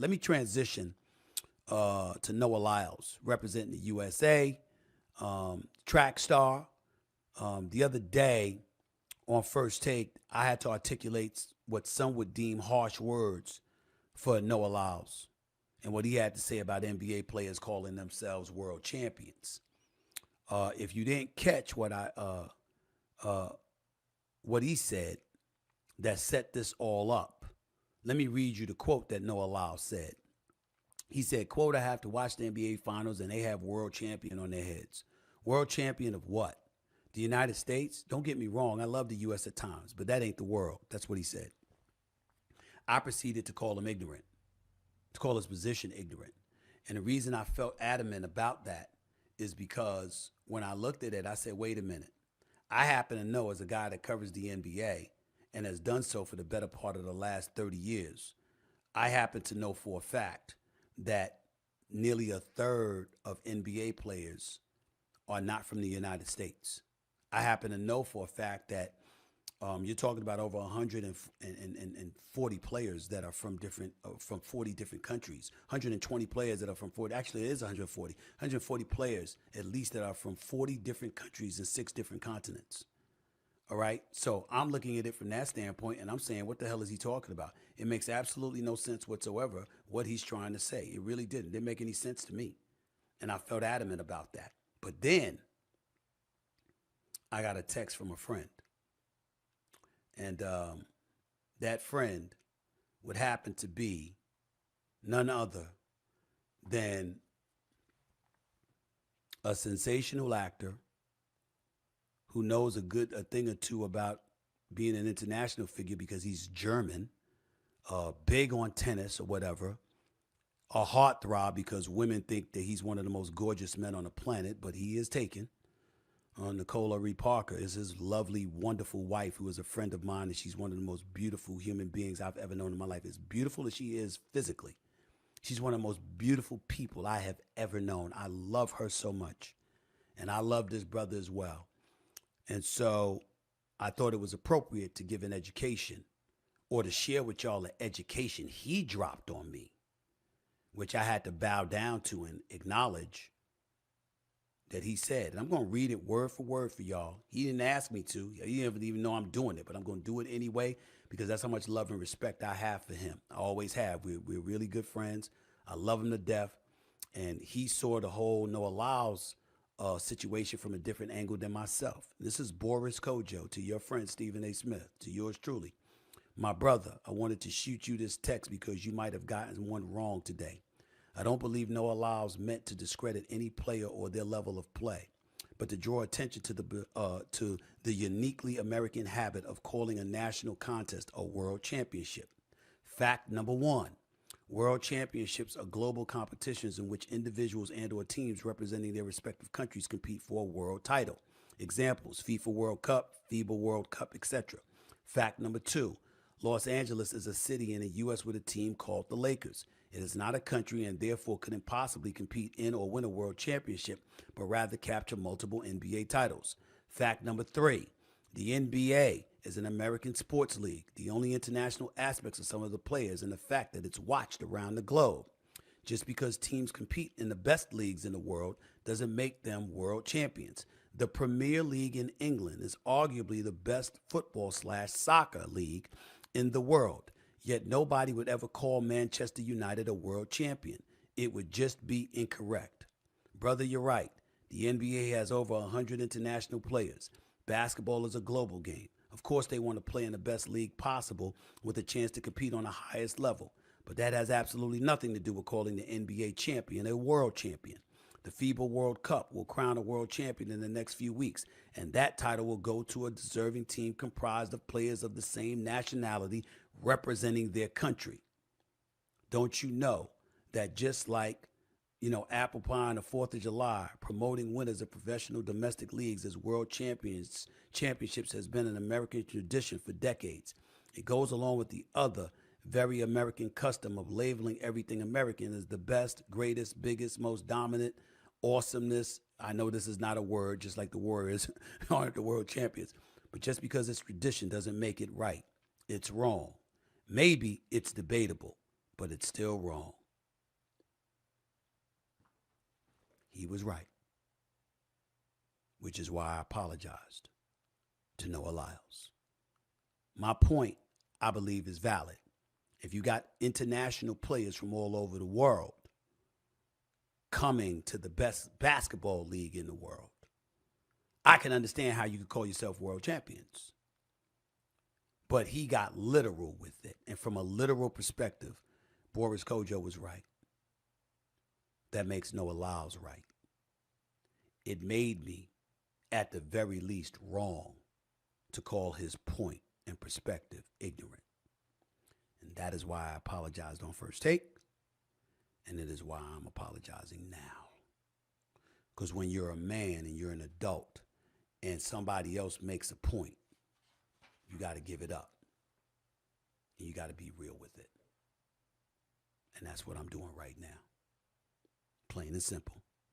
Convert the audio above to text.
But let me transition to Noah Lyles, representing the USA, track star. The other day on First Take, I had to articulate what some would deem harsh words for Noah Lyles and what he had to say about NBA players calling themselves world champions. If you didn't catch uh, what he said that set this all up, let me read you the quote that Noah Lyles said. He said, quote, I have to watch the NBA finals and they have world champion on their heads. World champion of what? The United States? Don't get me wrong, I love the US at times, but that ain't the world. That's what he said. I proceeded to call him ignorant, to call his position ignorant. And the reason I felt adamant about that is because when I looked at it, I said, wait a minute. I happen to know, as a guy that covers the NBA and has done so for the better part of the last 30 years, I happen to know for a fact that nearly a third of NBA players are not from the United States. I happen to know for a fact that you're talking about over 140 players that are from 40 different countries. 120 players that are from 40. Actually, it is 140. 140 players at least that are from 40 different countries and 6 different continents. All right. So I'm looking at it from that standpoint and I'm saying, what the hell is he talking about? It makes absolutely no sense whatsoever what he's trying to say. It really didn't make any sense to me. And I felt adamant about that. But then I got a text from a friend. And that friend would happen to be none other than a sensational actor who knows a thing or two about being an international figure because he's German, big on tennis or whatever, a heartthrob because women think that he's one of the most gorgeous men on the planet, but he is taken. Nicola Ree Parker is his lovely, wonderful wife, who is a friend of mine, and she's one of the most beautiful human beings I've ever known in my life. As beautiful as she is physically, she's one of the most beautiful people I have ever known. I love her so much, and I love this brother as well. And so I thought it was appropriate to give an education or to share with y'all the education he dropped on me, which I had to bow down to and acknowledge that he said. And I'm going to read it word for word for y'all. He didn't ask me to. He didn't even know I'm doing it, but I'm going to do it anyway because that's how much love and respect I have for him. I always have. We're really good friends. I love him to death. And he saw the whole Noah Lyles situation from a different angle than myself. This is Boris Kojo to your friend Stephen A. Smith, to yours truly. My brother, I wanted to shoot you this text because you might have gotten one wrong today. I don't believe Noah Lyles meant to discredit any player or their level of play, but to draw attention to the uniquely American habit of calling a national contest a world championship. Fact number one. World championships are global competitions in which individuals and or teams representing their respective countries compete for a world title. Examples, FIFA World Cup, FIBA World Cup, etc. Fact number two, Los Angeles is a city in the U.S. with a team called the Lakers. It is not a country and therefore couldn't possibly compete in or win a world championship, but rather capture multiple NBA titles. Fact number three, the NBA is an American sports league. The only international aspects of some of the players and the fact that it's watched around the globe. Just because teams compete in the best leagues in the world doesn't make them world champions. The Premier League in England is arguably the best football/soccer league in the world. Yet nobody would ever call Manchester United a world champion. It would just be incorrect. Brother, you're right. The NBA has over 100 international players. Basketball is a global game. Of course, they want to play in the best league possible with a chance to compete on the highest level. But that has absolutely nothing to do with calling the NBA champion a world champion. The FIBA World Cup will crown a world champion in the next few weeks, and that title will go to a deserving team comprised of players of the same nationality representing their country. Don't you know that just like, apple pie on the 4th of July, promoting winners of professional domestic leagues as world championships has been an American tradition for decades. It goes along with the other very American custom of labeling everything American as the best, greatest, biggest, most dominant, awesomeness. I know this is not a word, just like the Warriors aren't the world champions. But just because it's tradition doesn't make it right. It's wrong. Maybe it's debatable, but it's still wrong. He was right, which is why I apologized to Noah Lyles. My point, I believe, is valid. If you got international players from all over the world coming to the best basketball league in the world, I can understand how you could call yourself world champions. But he got literal with it. And from a literal perspective, Boris Kojo was right. That makes Noah Lyles right. It made me, at the very least, wrong to call his point and perspective ignorant. And that is why I apologized on first take. And it is why I'm apologizing now. Because when you're a man and you're an adult and somebody else makes a point, you got to give it up. And you got to be real with it. And that's what I'm doing right now. Plain and simple.